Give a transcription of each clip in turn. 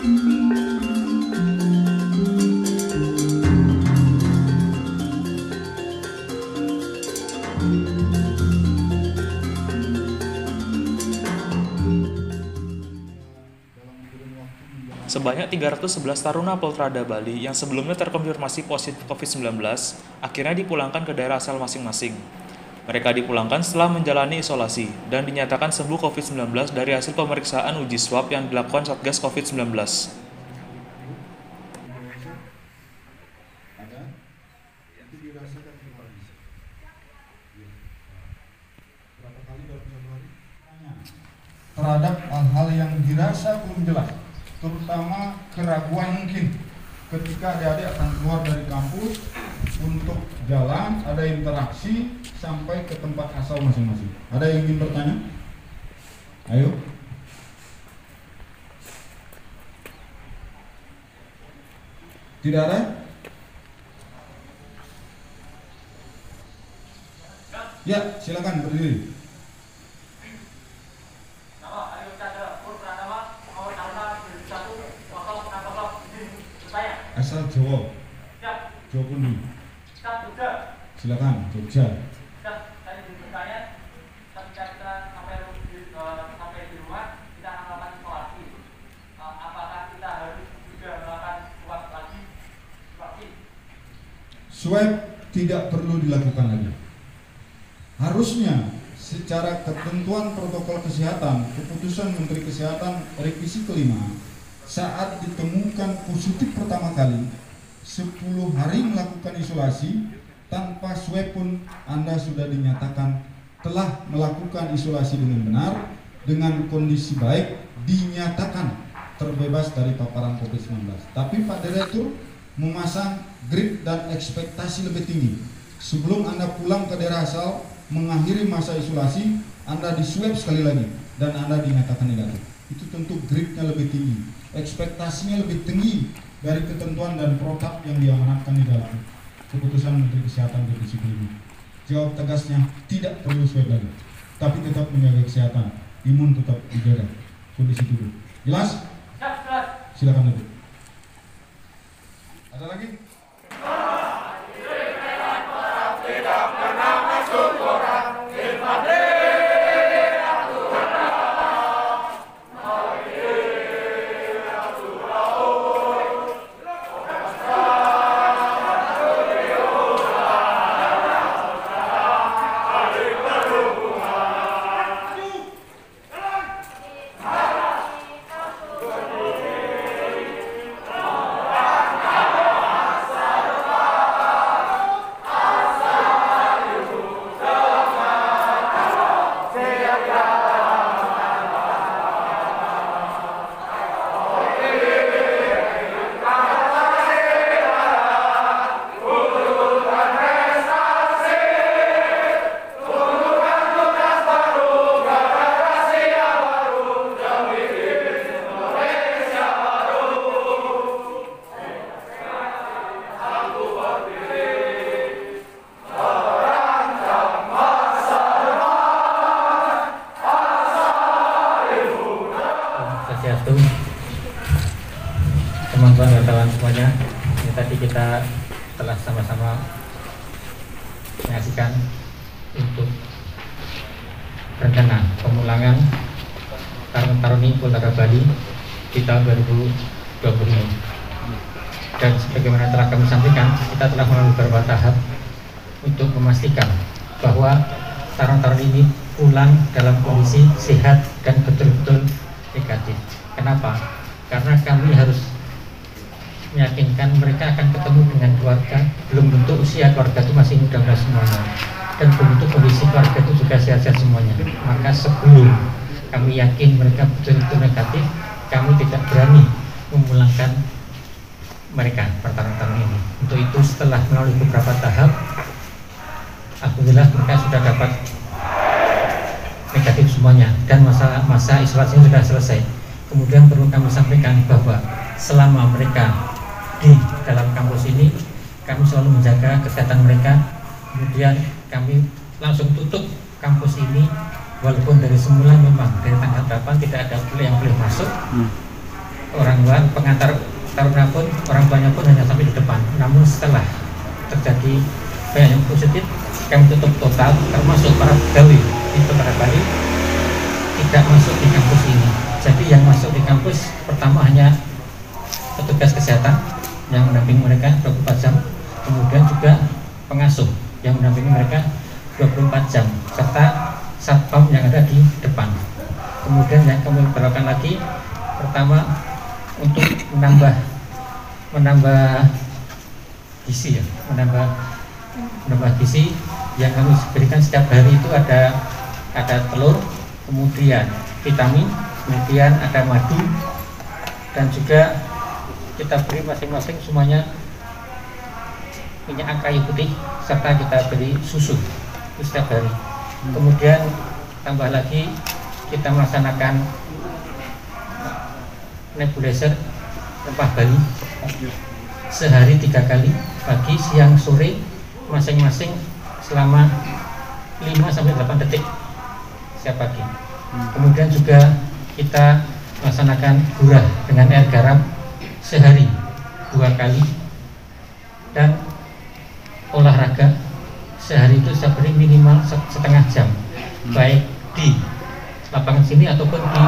Sebanyak 311 taruna Poltrada Bali yang sebelumnya terkonfirmasi positif COVID-19 akhirnya dipulangkan ke daerah asal masing-masing. Mereka dipulangkan setelah menjalani isolasi dan dinyatakan sembuh COVID-19 dari hasil pemeriksaan uji swab yang dilakukan Satgas COVID-19. Terhadap hal-hal yang dirasa belum jelas, terutama keraguan mungkin ketika adik-adik akan keluar dari kampus untuk jalan, ada interaksi sampai ke tempat asal masing-masing. Ada yang ingin bertanya? Ayo. Tidak ada? Ya, silakan berdiri. Asal Jawa. Jawa Kuning. Silakan, Jogja. Tadi bertanya, ketika kita sampai di rumah, kita akan melakukan isolasi. Apakah kita harus juga melakukan swab lagi? Swab tidak perlu dilakukan lagi. Harusnya secara ketentuan protokol kesehatan, keputusan Menteri Kesehatan revisi kelima, saat ditemukan positif pertama kali, 10 hari melakukan isolasi, tanpa swab pun Anda sudah dinyatakan telah melakukan isolasi dengan benar, dengan kondisi baik, dinyatakan terbebas dari paparan COVID-19. Tapi Pak Direktur memasang grade dan ekspektasi lebih tinggi. Sebelum Anda pulang ke daerah asal, mengakhiri masa isolasi, Anda di swab sekali lagi, dan Anda dinyatakan negatif. Itu tentu grade-nya lebih tinggi, ekspektasinya lebih tinggi dari ketentuan dan protap yang diamanatkan di dalam keputusan Menteri Kesehatan revisi kelima. Jawab tegasnya, tidak perlu swab lagi, tapi tetap menjaga kesehatan, imun tetap dijaga, kondisi tubuh. Jelas? Silakan Ibu. Ada lagi? Teman-teman wartawan semuanya, ini tadi kita telah sama-sama menyaksikan untuk rencana pemulangan taruna-taruni Poltrada Bali di tahun 2020 ini. Dan sebagaimana telah kami sampaikan, kita telah melalui beberapa tahap untuk memastikan bahwa taruna-taruni ini pulang dalam kondisi sehat dan betul-betul negatif. Kenapa? Karena kami harus meyakinkan mereka akan ketemu dengan keluarga. Belum tentu usia keluarga itu masih muda-muda semuanya, dan belum tentu kondisi keluarga itu juga sehat-sehat semuanya. Maka sebelum kami yakin mereka betul-betul negatif, kami tidak berani memulangkan mereka taruna-taruna ini. Untuk itu setelah melalui beberapa tahap, alhamdulillah mereka sudah dapat negatif semuanya dan masa isolasinya sudah selesai. Kemudian perlu kami sampaikan bahwa selama mereka di dalam kampus ini, kami selalu menjaga kesehatan mereka. Kemudian kami langsung tutup kampus ini, walaupun dari semula memang dari tanggal 8 tidak ada yang boleh masuk. orang tua pengantar taruna pun orang tuanya pun hanya sampai di depan. Namun setelah terjadi banyak yang positif, kami tutup total, termasuk para pegawai di Tentara Bali tidak masuk di kampus ini. Jadi yang masuk di kampus pertama hanya petugas kesehatan yang mendampingi mereka 24 jam, kemudian juga pengasuh yang mendampingi mereka 24 jam, serta satpam yang ada di depan. Kemudian yang kami berlakukan lagi, pertama untuk menambah gizi ya, menambah gizi yang kami berikan setiap hari itu ada telur, kemudian vitamin, kemudian ada madu, dan juga kita beri masing-masing semuanya minyak kayu putih, serta kita beri susu itu setiap hari. Kemudian tambah lagi kita melaksanakan nebulizer rempah Bali sehari 3 kali, pagi, siang, sore, masing-masing selama 5-8 detik setiap pagi. Kemudian juga kita melaksanakan gurah dengan air garam sehari 2 kali, dan olahraga sehari itu saya beri minimal setengah jam, baik di lapangan sini ataupun di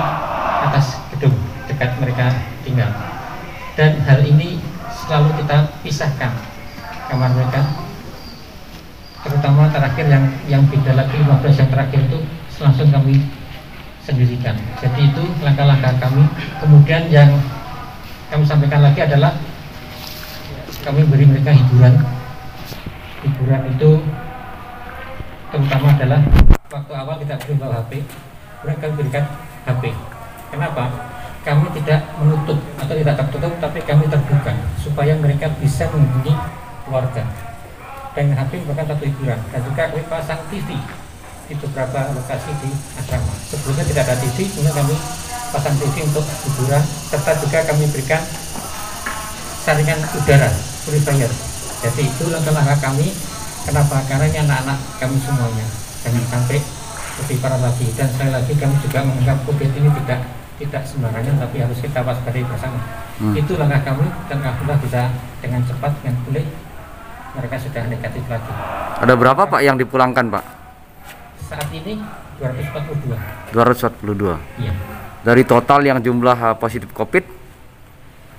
atas gedung dekat mereka tinggal. Dan hal ini selalu kita pisahkan kamar mereka, terutama terakhir yang beda lagi 15 yang terakhir itu langsung kami sendirikan. Jadi itu langkah-langkah kami. Kemudian yang kami sampaikan lagi adalah kami beri mereka hiburan itu terutama adalah waktu awal kita beri bawa HP, kemudian kami berikan HP. Kenapa? Kami tidak menutup atau tidak tertutup, tapi kami terbuka supaya mereka bisa menghubungi keluarga. Dan HP merupakan satu hiburan, dan juga kami pasang TV di beberapa lokasi di asrama. Sebelumnya tidak ada TV, kemudian kami pasang TV untuk hiburan, serta juga kami berikan saringan udara purifier. Jadi itu langkah-langkah kami. Kenapa? Karena ini anak-anak kami semuanya, jangan sampai lebih parah lagi. Dan sekali lagi kami juga menganggap COVID ini tidak sembarangan, tapi harus kita waspadai bersama. Itu langkah kami, dan alhamdulillah bisa dengan cepat, dengan pulih mereka sudah negatif lagi. Ada berapa Pak yang dipulangkan Pak? Saat ini 242. 242. Iya. Dari total yang jumlah positif COVID?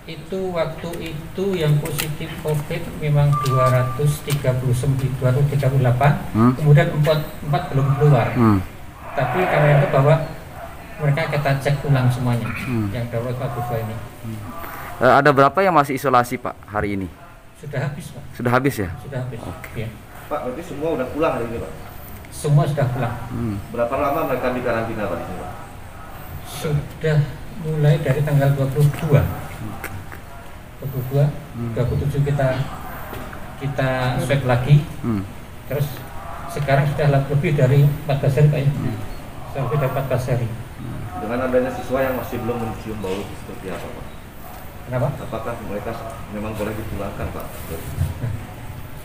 Itu waktu itu yang positif COVID memang 238, kemudian 4 belum keluar. Tapi karena itu bahwa mereka kita cek ulang semuanya yang darurat 42 ini. Ada berapa yang masih isolasi Pak hari ini? Sudah habis Pak. Sudah habis ya? Sudah habis. Oke. Ya. Pak, berarti semua udah pulang hari ini Pak? Semua sudah pulang. Berapa lama mereka di karantina Pak di sini Pak? Sudah mulai dari tanggal 22. 27 kita swab lagi. Terus sekarang sudah lebih dari 14 hari Pak ya. Lebih dari 14 hari. Dengan adanya siswa yang masih belum mencium bau seperti apa Pak? Kenapa? Apakah mereka memang boleh dipulangkan Pak?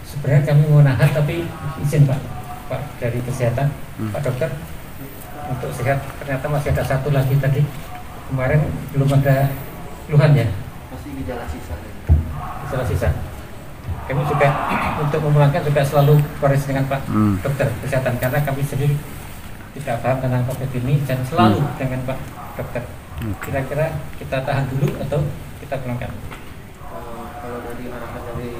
Sebenarnya kami mau nahan, tapi izin Pak dari kesehatan, Pak dokter untuk sehat. Ternyata masih ada satu lagi tadi, kemarin belum ada keluhan ya, masih gejala sisa. Gejala sisa. Kami juga untuk memulangkan juga selalu koordinasi dengan Pak dokter kesehatan, karena kami sendiri tidak paham tentang COVID ini, dan selalu dengan Pak dokter. Kira-kira kita tahan dulu atau kita pulangkan? Kalau dari arahan dari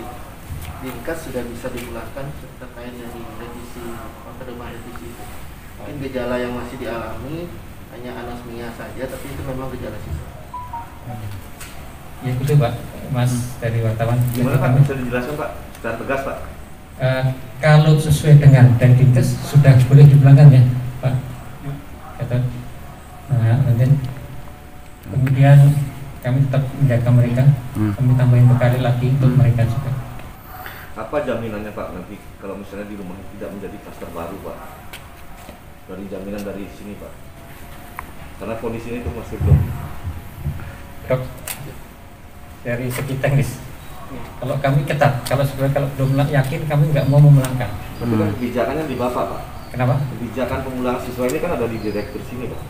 Dinkes sudah bisa dipulangkan terkait dari revisi penerima revisi itu. Mungkin gejala yang masih dialami hanya anosmia saja, tapi itu memang gejala sisa. Ya betul Pak, Mas dari wartawan. Gimana Pak? Bisa dijelaskan Pak? Secara tegas Pak. Kalau sesuai dengan dari Dinkes sudah boleh dipulangkan ya Pak. Nanti kemudian kami tetap menjaga mereka, kami tambahin bekal lagi untuk mereka juga. Apa jaminannya Pak nanti kalau misalnya di rumah tidak menjadi klaster baru Pak? Dari jaminan dari sini Pak? Karena kondisi ini itu masih belum. Dok, dari segi teknis, kalau kami ketat, kalau belum yakin kami nggak mau memulangkan. Tapi kan kebijakannya di Bapak Pak. Kenapa? Kebijakan pemulangan siswa ini kan ada di direktur sini Pak.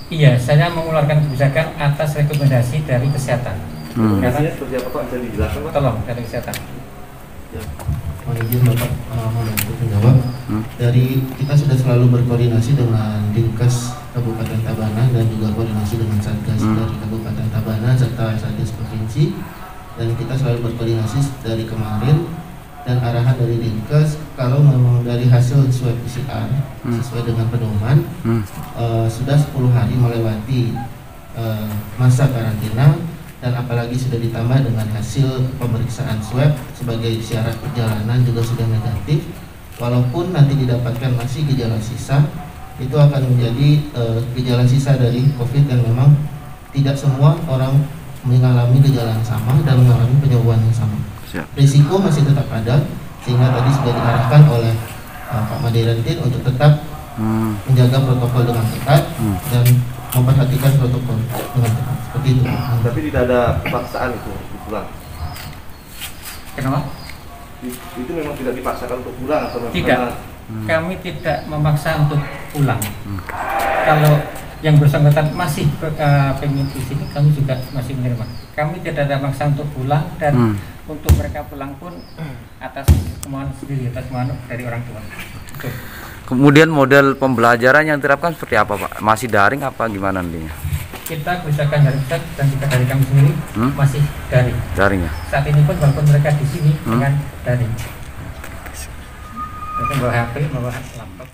Iya, saya mengeluarkan kebijakan atas rekomendasi dari kesehatan. Rekomendasinya seperti apa Pak? Bisa dijelaskan Pak? Tolong dari kesehatan. Ya, mohon izin Bapak membantu menjawab. Dari kita sudah selalu berkoordinasi dengan Dinkes Kabupaten Tabanan dan juga koordinasi dengan Satgas dari Kabupaten Tabanan serta Satgas Provinsi, dan kita selalu berkoordinasi dari kemarin, dan arahan dari Dinkes kalau memang dari hasil swab PCR sesuai dengan pedoman sudah 10 hari melewati masa karantina, dan apalagi sudah ditambah dengan hasil pemeriksaan swab sebagai syarat perjalanan juga sudah negatif, walaupun nanti didapatkan masih gejala sisa, itu akan menjadi gejala sisa dari COVID, dan memang tidak semua orang mengalami gejala yang sama dan mengalami penyembuhan yang sama. Risiko masih tetap ada, sehingga tadi sudah diarahkan oleh Pak Madirantin untuk tetap menjaga protokol dengan ketat dan memperhatikan protokol dengan ketat. Seperti itu. Tapi tidak ada paksaan itu pulang. Kenapa? Itu memang tidak dipaksakan untuk pulang atau memang Tidak. Kami tidak memaksa untuk pulang. Kalau yang bersangkutan masih pengen di sini, kami juga masih menerima. Kami tidak ada maksa untuk pulang, dan untuk mereka pulang pun atas kemauan sendiri, atas kemauan dari orang tua. Betul. Kemudian model pembelajaran yang diterapkan seperti apa Pak? Masih daring apa gimana nantinya? Kita kebijakan dari pusat dan juga dari kami sendiri masih daring. Daring ya? Saat ini pun walaupun mereka di sini dengan daring. Mereka bawa HP, bawa laptop.